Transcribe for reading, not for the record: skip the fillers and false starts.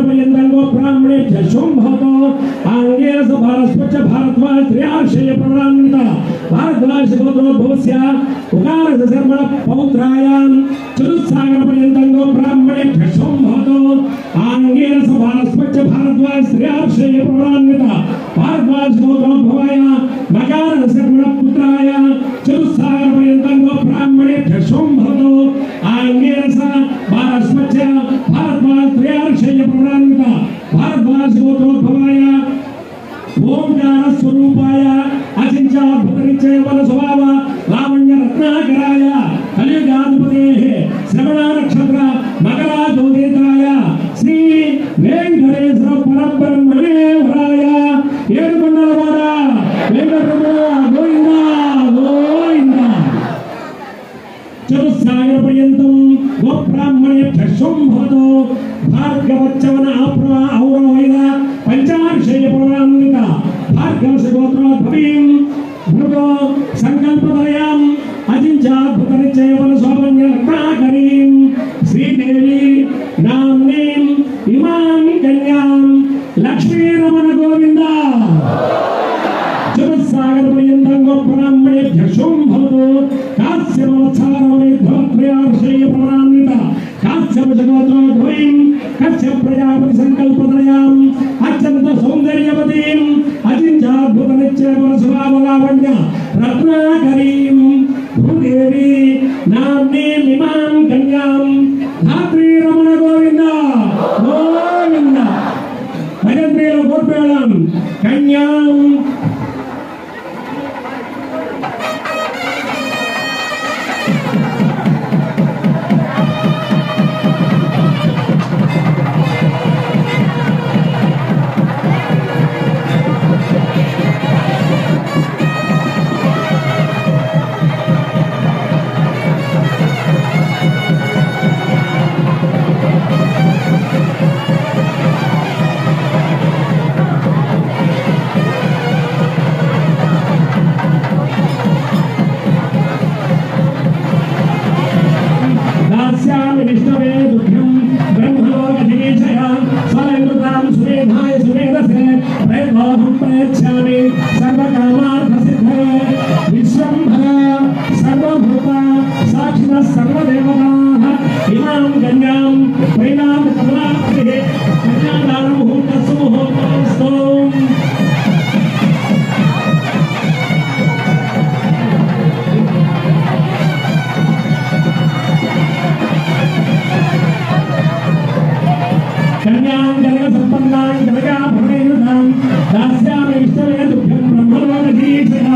पर्यंतो ब्राह्मणेभ्यः शुंभतो आंगेन स भारस्वच्छ भारद्वाज त्र्याशय प्रवरान्विता भारद्वाज गोत्रोद्भवस्य उकारस्य शर्मण पौत्रायां चतुस्सागर पर्यंतो ब्राह्मणेभ्यः शुंभतो आंगेन स भारस्वच्छ भारद्वाज त्र्याशय प्रवरान्विता भारद्वाज गोत्रोद्भवाय मकारस्य शर्मण पुत्राय चतुस्सागर पर्यंतो ब्राह्मणेभ्यः शुंभतो आंगेन स भारस्वच्छ भारद्वाज त्र्याशय प्रवरान्विता भारद्वाज गोत्रोद्भवाय ओंकार स्वरूपाय अचिंत्याद्भुतनिश्चय बल स्वभाव लावण्य रत्नाकराय कलियुगाधिपतेः श्रवण नक्षत्र मकराज्योतिराय श्री वेंकटेश्वर परब्रह्मणे वराय ఏడుకొండలవాడ వెంకటరమణ గోవింద గోవింద चतुस्सागर पर्यंतं गोब्राह्मणेभ्यः शुंभतो भार्गवच्चवन औरवैद पंचार्षेय प्रवरान्विता भार्गवस्य गोत्रोद्भवीं भृगो संकल्पतरयाम् अचिंत्याद्भुतनिश्चयवन शोभन्य रत्नाकरीं श्रीदेवी नाम्नीं इमां कन्यां लक्ष्मीरमण गोविंद चतुस्सागर पर्यंतं गोब्राह्मणेभ्यः शुंभतो काश्यपवत्सारवैद्भवत्रयार्षेय प्रवरान्विता काश्यपजगोत्रोद्भवीं कश्यप प्रजापति संकल्पतरयाम् अत्यंत सौंदर्यवतीं अचिंत्याद्भुतनिश्चयबलस्वभावलावण्य रत्नाकरीं भूदेवी नाम्नीं इमां कन्यां धात्रीरमण गोविंद गोविंद भजन्त्रीलो गोपेळं कन्यां संपन्नां जगजा भवेयुतां दास्यामि इष्टवे तुभ्यं ब्रह्मलोकधीशया